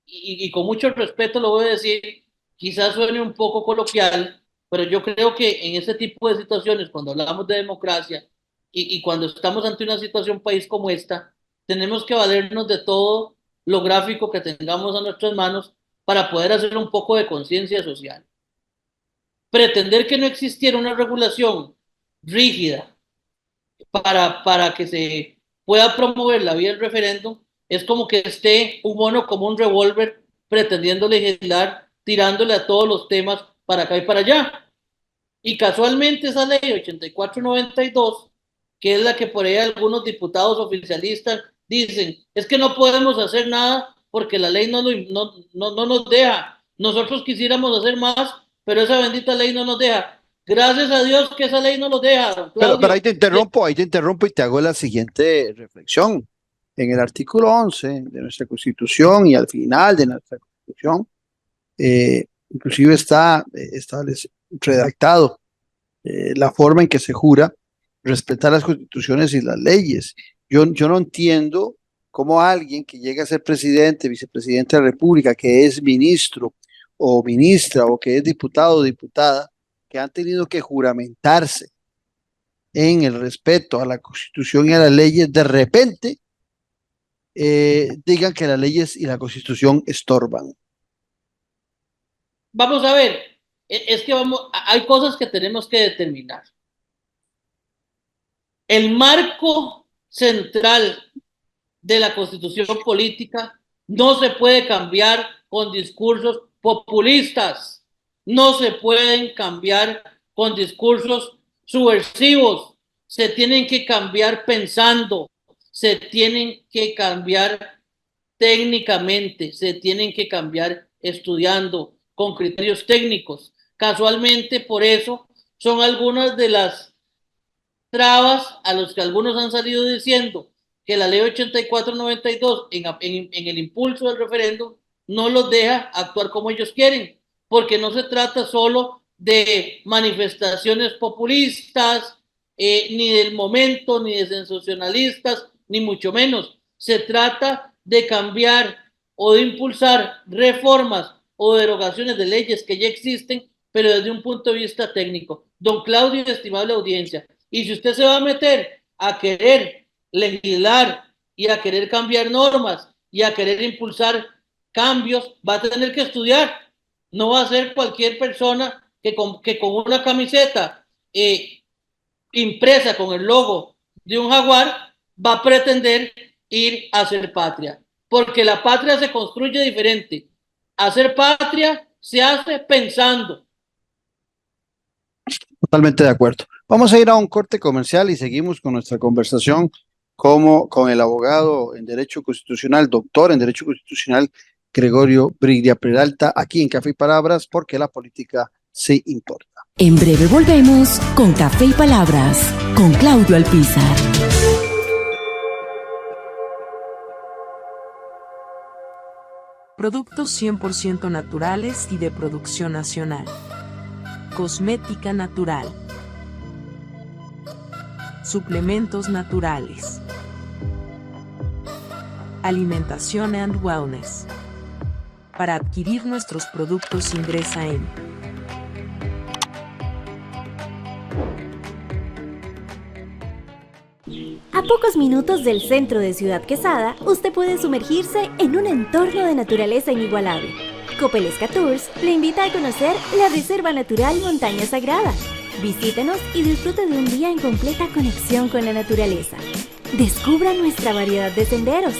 y con mucho respeto lo voy a decir, quizás suene un poco coloquial, pero yo creo que en este tipo de situaciones, cuando hablamos de democracia y cuando estamos ante una situación país como esta, tenemos que valernos de todo lo gráfico que tengamos a nuestras manos para poder hacer un poco de conciencia social. Pretender que no existiera una regulación rígida para que se pueda promover la vía del referéndum es como que esté un mono como un revólver pretendiendo legislar, tirándole a todos los temas para acá y para allá. Y casualmente esa ley 8492, que es la que por ahí algunos diputados oficialistas dicen, es que no podemos hacer nada porque la ley no nos deja. Nosotros quisiéramos hacer más, pero esa bendita ley no nos deja. Gracias a Dios que esa ley no nos deja, don Claudio. Pero ahí te interrumpo y te hago la siguiente reflexión. En el artículo 11 de nuestra Constitución y al final de nuestra Constitución, inclusive está redactado la forma en que se jura respetar las constituciones y las leyes. Yo no entiendo cómo alguien que llega a ser presidente, vicepresidente de la República, que es ministro o ministra o que es diputado o diputada, que han tenido que juramentarse en el respeto a la Constitución y a las leyes, de repente digan que las leyes y la Constitución estorban. Vamos a ver, es que hay cosas que tenemos que determinar. El marco central de la Constitución política no se puede cambiar con discursos populistas, no se pueden cambiar con discursos subversivos, se tienen que cambiar pensando, se tienen que cambiar técnicamente, se tienen que cambiar estudiando con criterios técnicos. Casualmente, por eso son algunas de las trabas a los que algunos han salido diciendo que la ley 8492 en el impulso del referéndum no los deja actuar como ellos quieren, porque no se trata solo de manifestaciones populistas, ni del momento, ni de sensacionalistas, ni mucho menos. Se trata de cambiar o de impulsar reformas o derogaciones de leyes que ya existen, pero desde un punto de vista técnico. Don Claudio, estimable audiencia, y si usted se va a meter a querer legislar y a querer cambiar normas y a querer impulsar cambios, va a tener que estudiar. No va a ser cualquier persona que con una camiseta impresa con el logo de un jaguar va a pretender ir a hacer patria, porque la patria se construye diferente. Hacer patria se hace pensando. Totalmente de acuerdo. Vamos a ir a un corte comercial y seguimos con nuestra conversación con el abogado en Derecho Constitucional, doctor en Derecho Constitucional, Gregorio Briglia Peralta, aquí en Café y Palabras, porque la política sí importa. En breve volvemos con Café y Palabras, con Claudio Alpizar. Productos 100% naturales y de producción nacional. Cosmética natural. Suplementos naturales. Alimentación and Wellness. Para adquirir nuestros productos ingresa en A pocos minutos del centro de Ciudad Quesada, usted puede sumergirse en un entorno de naturaleza inigualable. Copelesca Tours le invita a conocer la Reserva Natural Montaña Sagrada. Visítenos y disfrute de un día en completa conexión con la naturaleza. Descubra nuestra variedad de senderos,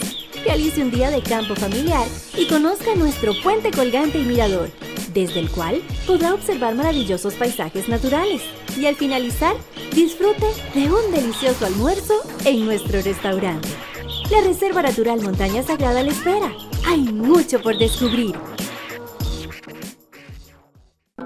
realice un día de campo familiar y conozca nuestro puente colgante y mirador, desde el cual podrá observar maravillosos paisajes naturales. Y al finalizar, disfrute de un delicioso almuerzo en nuestro restaurante. La Reserva Natural Montaña Sagrada le espera. Hay mucho por descubrir.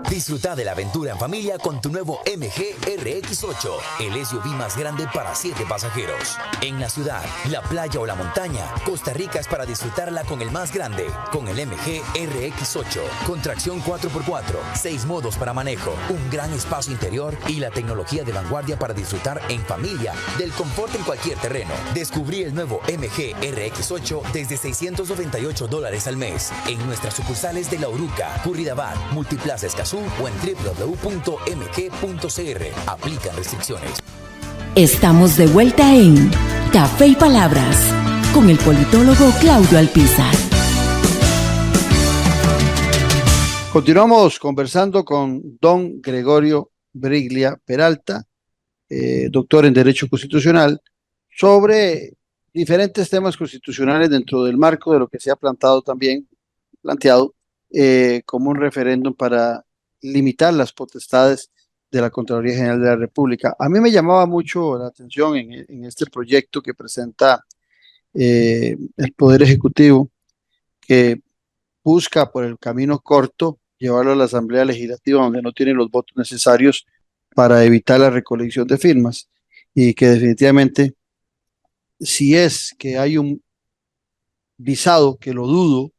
Disfruta de la aventura en familia con tu nuevo MG RX8, el SUV más grande para 7 pasajeros. En la ciudad, la playa o la montaña, Costa Rica es para disfrutarla con el más grande, con el MG RX8, con tracción 4x4, 6 modos para manejo, un gran espacio interior y la tecnología de vanguardia para disfrutar en familia del confort en cualquier terreno. Descubrí el nuevo MG RX8 desde $698 al mes en nuestras sucursales de La Uruca, Curridabat, Multiplaza Escazú o en www.mg.cr. Aplican restricciones. Estamos de vuelta en Café y Palabras con el politólogo Claudio Alpizar. Continuamos conversando con don Gregorio Briglia Peralta, doctor en Derecho Constitucional, sobre diferentes temas constitucionales dentro del marco de lo que se ha planteado como un referéndum para limitar las potestades de la Contraloría General de la República. A mí me llamaba mucho la atención en este proyecto que presenta el Poder Ejecutivo, que busca por el camino corto llevarlo a la Asamblea Legislativa, donde no tiene los votos necesarios para evitar la recolección de firmas, y que definitivamente, si es que hay un visado, que lo dudo,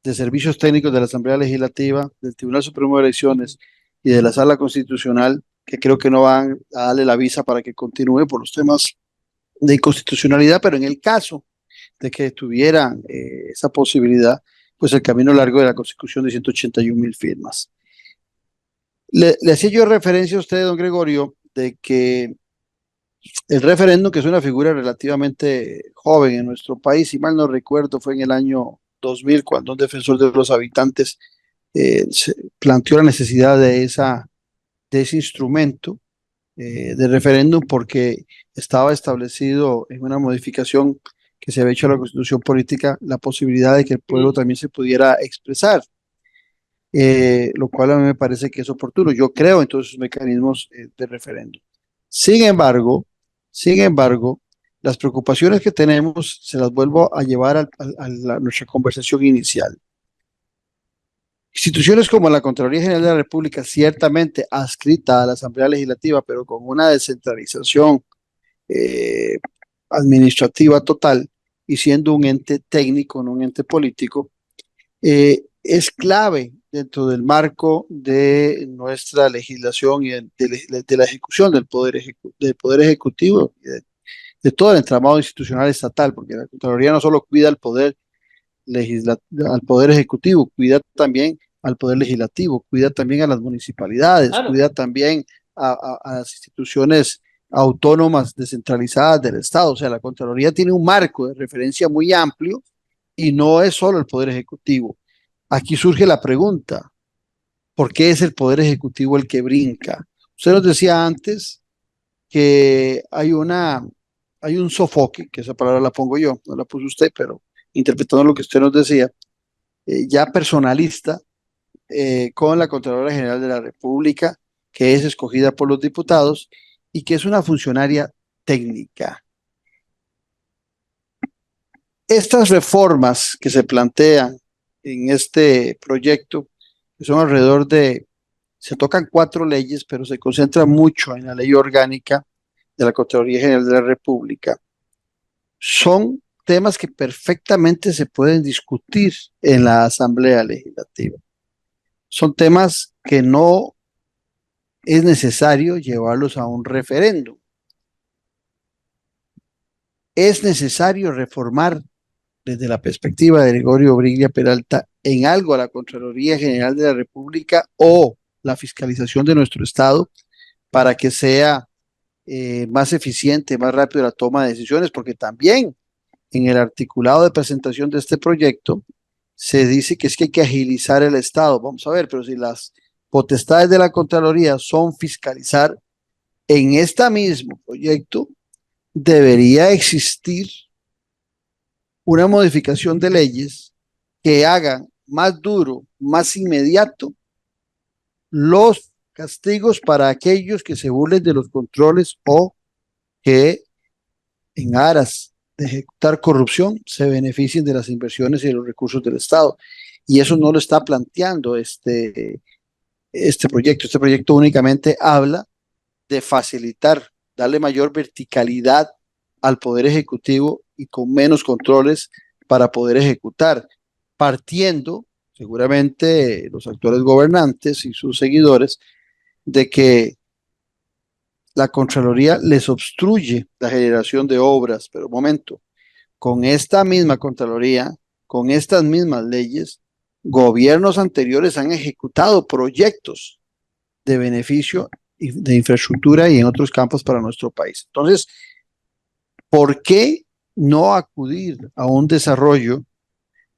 de servicios técnicos de la Asamblea Legislativa, del Tribunal Supremo de Elecciones y de la Sala Constitucional, que creo que no van a darle la visa para que continúe por los temas de inconstitucionalidad, pero en el caso de que tuvieran esa posibilidad, pues el camino largo de la consecución de 181,000 firmas. Le hacía yo referencia a usted, don Gregorio, de que el referéndum, que es una figura relativamente joven en nuestro país, si mal no recuerdo, fue en el año 2000, cuando un defensor de los habitantes se planteó la necesidad de ese instrumento de referéndum, porque estaba establecido en una modificación que se había hecho a la Constitución política la posibilidad de que el pueblo también se pudiera expresar, lo cual a mí me parece que es oportuno. Yo creo en todos esos mecanismos de referéndum. Sin embargo, las preocupaciones que tenemos se las vuelvo a llevar a nuestra conversación inicial. Instituciones como la Contraloría General de la República, ciertamente adscrita a la Asamblea Legislativa, pero con una descentralización administrativa total y siendo un ente técnico, no un ente político, es clave dentro del marco de nuestra legislación y de la ejecución del Poder Ejecutivo y de todo el entramado institucional estatal, porque la Contraloría no solo cuida al Poder Ejecutivo, cuida también al Poder Legislativo, cuida también a las municipalidades, claro, cuida también a las instituciones autónomas descentralizadas del Estado. O sea, la Contraloría tiene un marco de referencia muy amplio y no es solo el Poder Ejecutivo. Aquí surge la pregunta, ¿por qué es el Poder Ejecutivo el que brinca? Usted nos decía antes que hay un sofoque, que esa palabra la pongo yo, no la puso usted, pero interpretando lo que usted nos decía, ya personalista, con la Contralora General de la República, que es escogida por los diputados y que es una funcionaria técnica. Estas reformas que se plantean en este proyecto, que son alrededor de, se tocan 4 leyes, pero se concentra mucho en la ley orgánica de la Contraloría General de la República, son temas que perfectamente se pueden discutir en la Asamblea Legislativa. Son temas que no es necesario llevarlos a un referéndum. Es necesario reformar desde la perspectiva de Gregorio Briglia Peralta en algo a la Contraloría General de la República o la fiscalización de nuestro Estado para que sea más eficiente, más rápido la toma de decisiones, porque también en el articulado de presentación de este proyecto se dice que es que hay que agilizar el Estado. Vamos a ver, pero si las potestades de la Contraloría son fiscalizar, en este mismo proyecto debería existir una modificación de leyes que hagan más duro, más inmediato los castigos para aquellos que se burlen de los controles o que en aras de ejecutar corrupción se beneficien de las inversiones y de los recursos del Estado. Y eso no lo está planteando este proyecto. Este proyecto únicamente habla de facilitar, darle mayor verticalidad al Poder Ejecutivo y con menos controles para poder ejecutar, partiendo seguramente los actuales gobernantes y sus seguidores de que la Contraloría les obstruye la generación de obras. Pero un momento, con esta misma Contraloría, con estas mismas leyes, gobiernos anteriores han ejecutado proyectos de beneficio de infraestructura y en otros campos para nuestro país. Entonces, ¿por qué no acudir a un desarrollo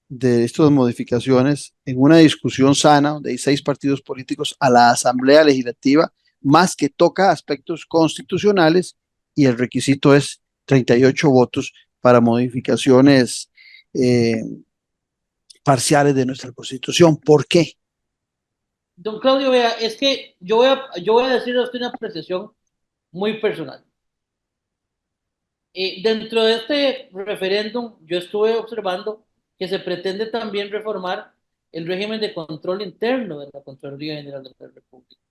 de estas modificaciones en una discusión sana, donde hay 6 partidos políticos, a la Asamblea Legislativa, más que toca aspectos constitucionales y el requisito es 38 votos para modificaciones parciales de nuestra Constitución? ¿Por qué? Don Claudio, vea, es que yo voy a decir a usted una apreciación muy personal. Dentro de este referéndum, yo estuve observando que se pretende también reformar el régimen de control interno de la Contraloría General de la República.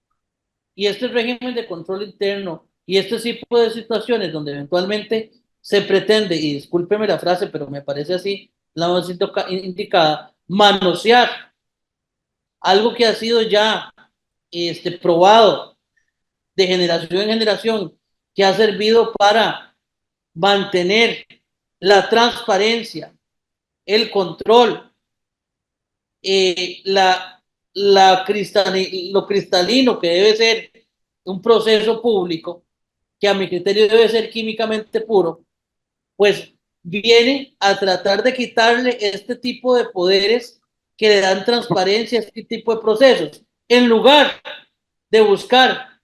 Y este régimen de control interno y este tipo de situaciones donde eventualmente se pretende, y discúlpeme la frase, pero me parece así la más indicada, manosear algo que ha sido ya probado de generación en generación, que ha servido para mantener la transparencia, el control, lo cristalino que debe ser un proceso público, que a mi criterio debe ser químicamente puro, pues viene a tratar de quitarle este tipo de poderes que le dan transparencia a este tipo de procesos, en lugar de buscar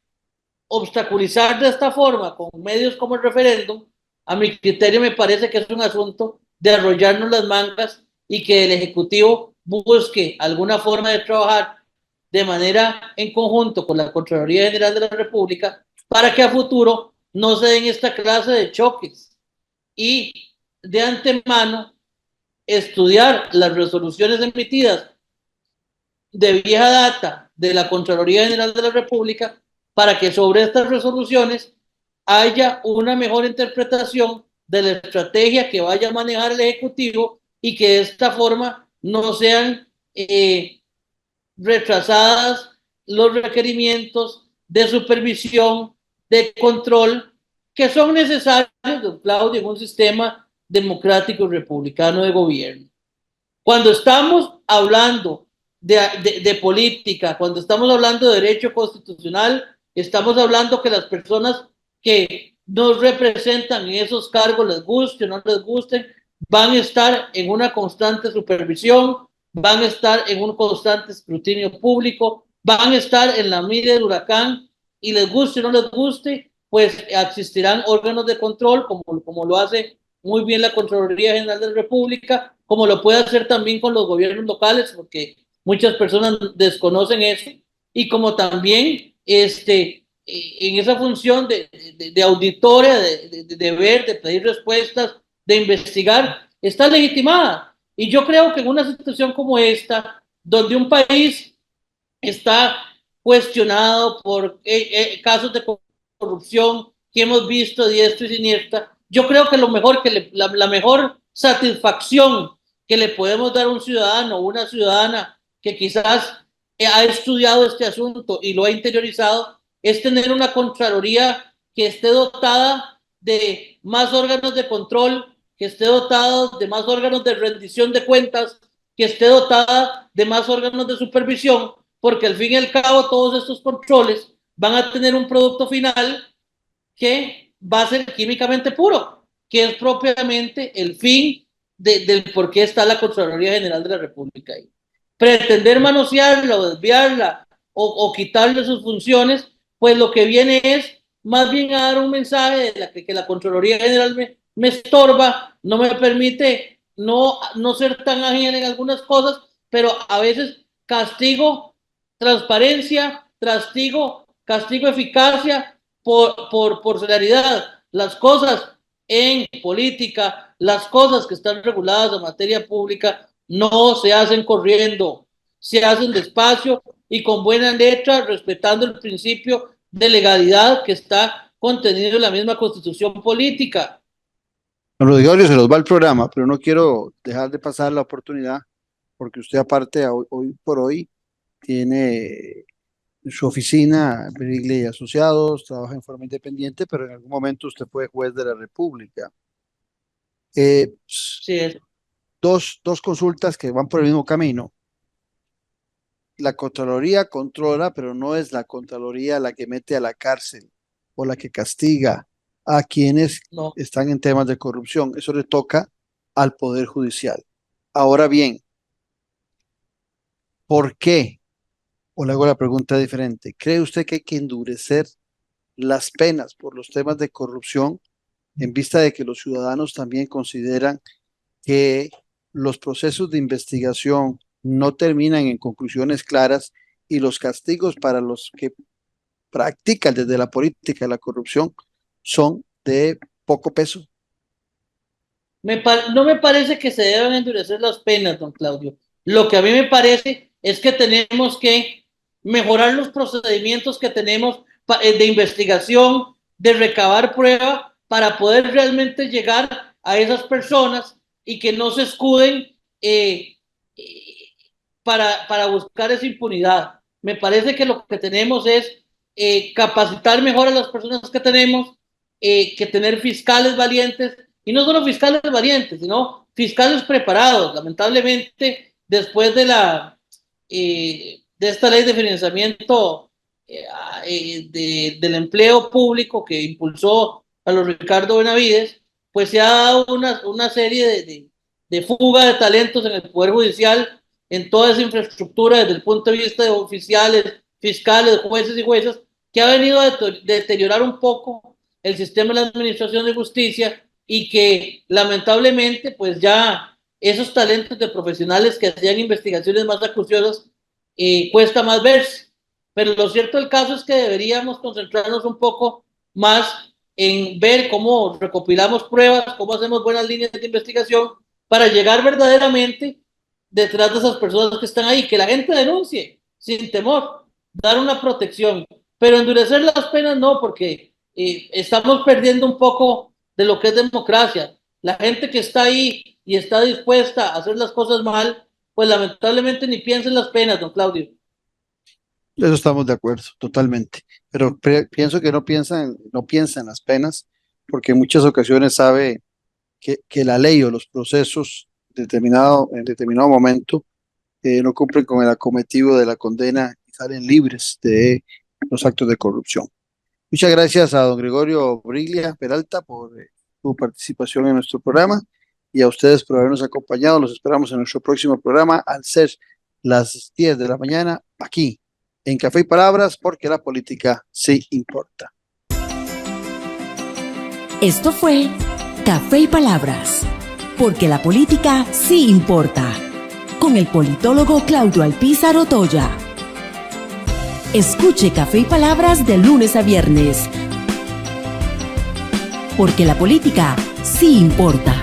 obstaculizar de esta forma con medios como el referéndum. A mi criterio me parece que es un asunto de arrollarnos las mangas y que el Ejecutivo busque alguna forma de trabajar de manera en conjunto con la Contraloría General de la República para que a futuro no se den esta clase de choques y de antemano estudiar las resoluciones emitidas de vieja data de la Contraloría General de la República para que sobre estas resoluciones haya una mejor interpretación de la estrategia que vaya a manejar el Ejecutivo y que de esta forma no sean retrasadas los requerimientos de supervisión, de control, que son necesarios, don Claudio, en un sistema democrático y republicano de gobierno. Cuando estamos hablando de política, cuando estamos hablando de derecho constitucional, estamos hablando que las personas que nos representan en esos cargos, les guste o no les guste, van a estar en una constante supervisión, van a estar en un constante escrutinio público, van a estar en la mira del huracán y les guste o no les guste, pues existirán órganos de control, como lo hace muy bien la Contraloría General de la República, como lo puede hacer también con los gobiernos locales, porque muchas personas desconocen eso, y como también en esa función de auditoria, de ver, de pedir respuestas, de investigar, está legitimada. Y yo creo que en una situación como esta, donde un país está cuestionado por casos de corrupción que hemos visto diestra y siniestra, yo creo que lo mejor la mejor satisfacción que le podemos dar a un ciudadano o una ciudadana que quizás ha estudiado este asunto y lo ha interiorizado es tener una Contraloría que esté dotada de más órganos de control, que esté dotada de más órganos de rendición de cuentas, que esté dotada de más órganos de supervisión, porque al fin y al cabo todos estos controles van a tener un producto final que va a ser químicamente puro, que es propiamente el fin del por qué está la Contraloría General de la República ahí. Pretender manosearla o desviarla o quitarle sus funciones, pues lo que viene es más bien a dar un mensaje de que la Contraloría General me estorba, no me permite no ser tan ágil en algunas cosas, pero a veces castigo transparencia, castigo eficacia por celeridad. Las cosas en política, las cosas que están reguladas en materia pública, no se hacen corriendo, se hacen despacio y con buena letra, respetando el principio de legalidad que está contenido en la misma constitución política. Don Rodrigo, se nos va el programa, pero no quiero dejar de pasar la oportunidad, porque usted aparte hoy por hoy tiene su oficina, Brigley y Asociados, trabaja en forma independiente, pero en algún momento usted fue juez de la República. Sí, es. Dos consultas que van por el mismo camino. La Contraloría controla, pero no es la Contraloría la que mete a la cárcel o la que castiga a quienes No. están en temas de corrupción. Eso le toca al Poder Judicial. Ahora bien, ¿por qué? O le hago la pregunta diferente. ¿Cree usted que hay que endurecer las penas por los temas de corrupción en vista de que los ciudadanos también consideran que los procesos de investigación no terminan en conclusiones claras y los castigos para los que practican desde la política la corrupción son de poco peso? No me parece que se deban endurecer las penas, don Claudio. Lo que a mí me parece es que tenemos que mejorar los procedimientos que tenemos de investigación, de recabar prueba para poder realmente llegar a esas personas y que no se escuden para buscar esa impunidad. Me parece que lo que tenemos es capacitar mejor a las personas que tenemos, que tener fiscales valientes, y no solo fiscales valientes, sino fiscales preparados. Lamentablemente, después de esta ley de financiamiento del empleo público que impulsó a los Ricardo Benavides, pues se ha dado una serie de fuga de talentos en el Poder Judicial, en toda esa infraestructura desde el punto de vista de oficiales, fiscales, jueces y juezas, que ha venido a deteriorar un poco el sistema de la administración de justicia y que lamentablemente pues ya esos talentos de profesionales que hacían investigaciones más acuciosas cuesta más verse. Pero lo cierto del caso es que deberíamos concentrarnos un poco más en ver cómo recopilamos pruebas, cómo hacemos buenas líneas de investigación para llegar verdaderamente detrás de esas personas que están ahí, que la gente denuncie sin temor, dar una protección, pero endurecer las penas no, porque estamos perdiendo un poco de lo que es democracia. La gente que está ahí y está dispuesta a hacer las cosas mal, pues lamentablemente ni piensa en las penas, don Claudio. Eso estamos de acuerdo, totalmente. Pero pienso que no piensa en las penas, porque en muchas ocasiones sabe que la ley o los procesos en determinado momento no cumplen con el acometido de la condena y salen libres de los actos de corrupción. Muchas gracias a don Gregorio Briglia Peralta por su participación en nuestro programa y a ustedes por habernos acompañado. Los esperamos en nuestro próximo programa al ser las 10 de la mañana aquí en Café y Palabras, porque la política sí importa. Esto fue Café y Palabras, porque la política sí importa, con el politólogo Claudio Alpizar Otoya. Escuche Café y Palabras de lunes a viernes, porque la política sí importa.